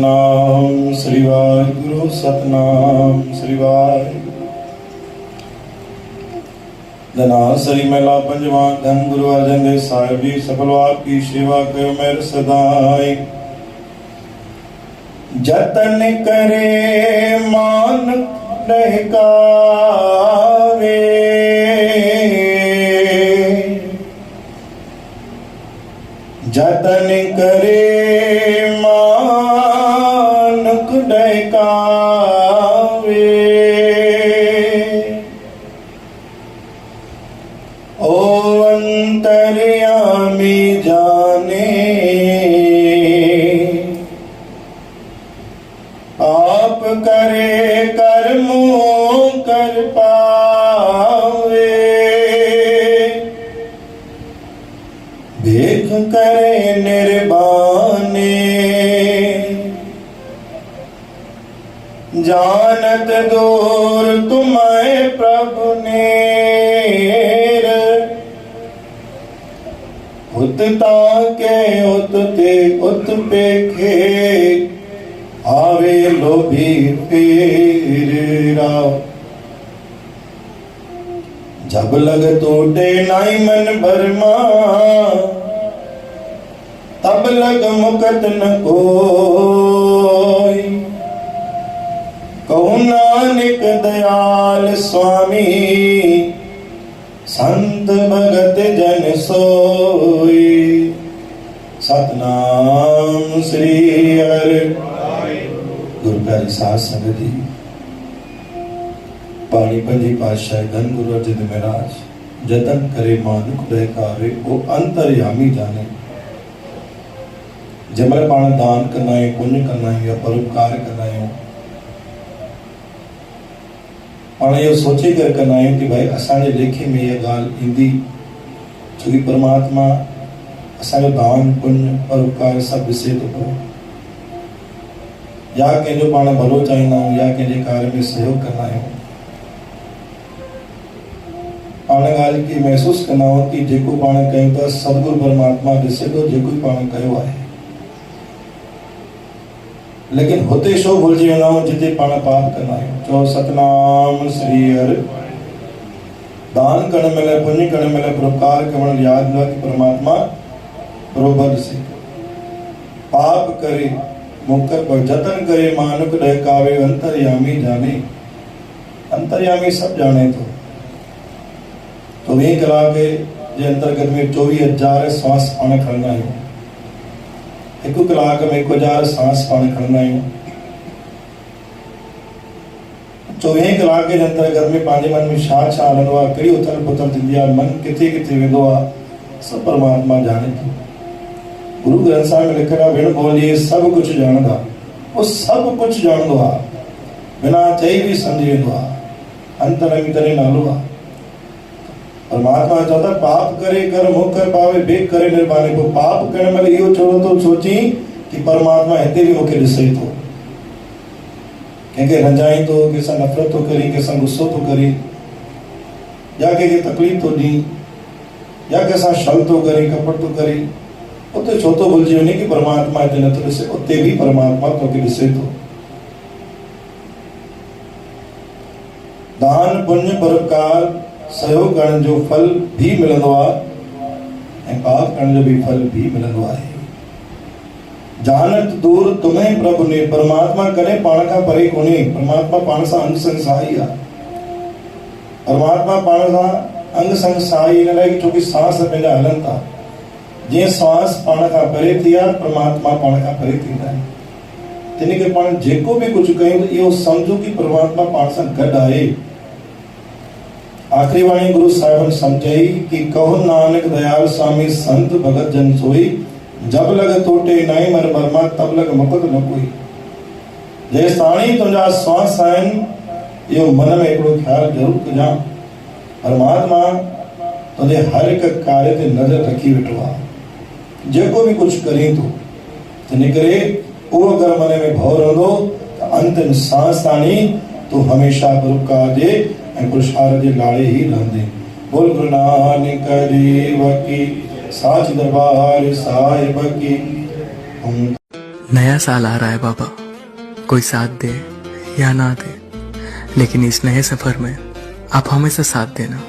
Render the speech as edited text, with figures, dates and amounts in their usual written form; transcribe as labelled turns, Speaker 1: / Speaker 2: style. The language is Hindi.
Speaker 1: सतनाम श्री वाहिगुरु सतनाम श्री वाहिगुरु। धनासरी मेला पंजवा धन गुरु अर्जन देव साहिब जी सफल आपकी सेवा कयो मेर सदाई। जतन करे मान डहकावे, जतन करे मानुक डहकावे। ओ अंतर्यामी जाने आप करे कर्मों कर पावे। देख करे निर्बाने जानत दूर तुम्हें प्रभु नेर। उत ताके उत ते उत पेखे आवे लोभी फेरा। जब लग टूटे नाई मन भरमा तब लग मुकत न कोई। कहूँ नानक दयाल स्वामी संत भगत जन सोई। सतनाम श्री हरि गुरु प्यारी साध संगत जी। पाणी पंजी पातशाह धन गुरु अर्जन देव महाराज जतन करे मानुक डहकावे वो अंतर्यामी जाने। जमल पाण दान करना है, पुण्य करना है या परोपकार करना है, पाण यो सोचे कर करना है कि भाई असांजे लेखे में यह गाल ईंदी। छोकी परमात्मा असांजो दान पुण्य परोपकार सब ॾिसे थो पियो। या कंहिंजो पाण भलो चाहींदा आहियूं या कंहिंजे कार्य में सहयोग कंदा आहियूं, पाण ॻाल्हि खे महसूस कंदा आहियूं कि जेको पाण कयूं था सतगुरु परमात्मा ॾिसे थो जेको पाण कयो आहे। लेकिन होते शो भुलिजी वेंदा आहियूं जिते पाण पाप कंदा आहियूं। चओ सतनाम श्री हरि। दान करण महिल पुण्य करण महिल परोपकार करण यादि न कि परमात्मा बरोबर ॾिसे। पाप करे मुकर पर जतन करे मानुक डहकावे अंतर्यामी जाने। अंतर्यामी सब जाने तो 24 कलाक जे अंतर्गत में 24,000 सांस पाण खणंदा आहियूं। 1 कलाक में 1,000 सांस पाण खणंदा आहियूं। 24 कलाक जे अंतर्गत में पंहिंजे मन में छा छा हलंदो आहे, कहिड़ी उथल पुथल थींदी आहे, मन किथे किथे वेंदो आहे, सब परमात्मा जाने थो। गुरु ग्रंथ साहिब में लिखियल आहे भेण बोलिए सब कुछ ॼाणंदा। वो सब कुछ ॼाणंदो आहे, बिना चई बि सम्झी वेंदो आहे। अंतरंग करे नालो आहे। परमात्मा चवंदा पाप करे कर मुकर पावे बेक करे निर्वाणे। को पाप करण महिल इहो छो तो सोची कि परमात्मा हिते बि मूंखे ॾिसे थो। कंहिंखे रंजाईंदो, कंहिंसां नफ़रत थो करी, कंहिंसां गुस्सो थो करी, या कंहिंखे तकलीफ़ थो ॾी, या कंहिंसां छल थो करी, कपट थो करी, उते छो तो भुलिजी वञे कि परमात्मा हिते नथो ॾिसे। उते भी परमात्मा तोखे ॾिसे थो। दान पुण्य परोपकार सहयोग करण जो फल भी मिलंदो आहे ऐं पाप करण जो भी फल भी मिलंदो आहे। जानत दूर तुम्हें प्रभु ने। परमात्मा कॾहिं पाण खां परे कोन्हे। परमात्मा पाण सां अंग संग साई आहे। परमात्मा पाण सां अंग संग साई इन लाइ छोकी सांस पंहिंजा हलनि था। जीअं सांस पाण खां परे थी आहे, परमात्मा पाण खां परे थींदा आहिनि। तिन करे पाण जेको बि कुझु कयूं त इहो सम्झो कि परमात्मा पाण सां गॾु आहे। आखिरी वाणी गुरु साहिबन समझाई कि कहो नानक दयाल स्वामी संत भगत जन सोई। जब लग टूटे नाई मर मरमा तब लग मुकुत न कोई। जे साणी तुंहिंजा श्वास आहिनि इहो मन में हिकिड़ो ख़्याल ज़रूर कजां। परमात्मा तुंहिंजे हर हिकु कार्य ते नज़र रखी वेठो आहे। जेको बि कुझु करीं थो तिन करे उहो अगरि मन में भउ रहंदो त अंतिम सांस ताणी तूं हमेशह परोपकार जे ऐं पुरुषार जे लाड़े ही रहंदे। बोल गुरु नानक देव की, साच दरबार साहिब की।
Speaker 2: नया साल आ रहा है बाबा, कोई साथ दे या ना दे, लेकिन इस नए सफर में आप हमेशा साथ देना।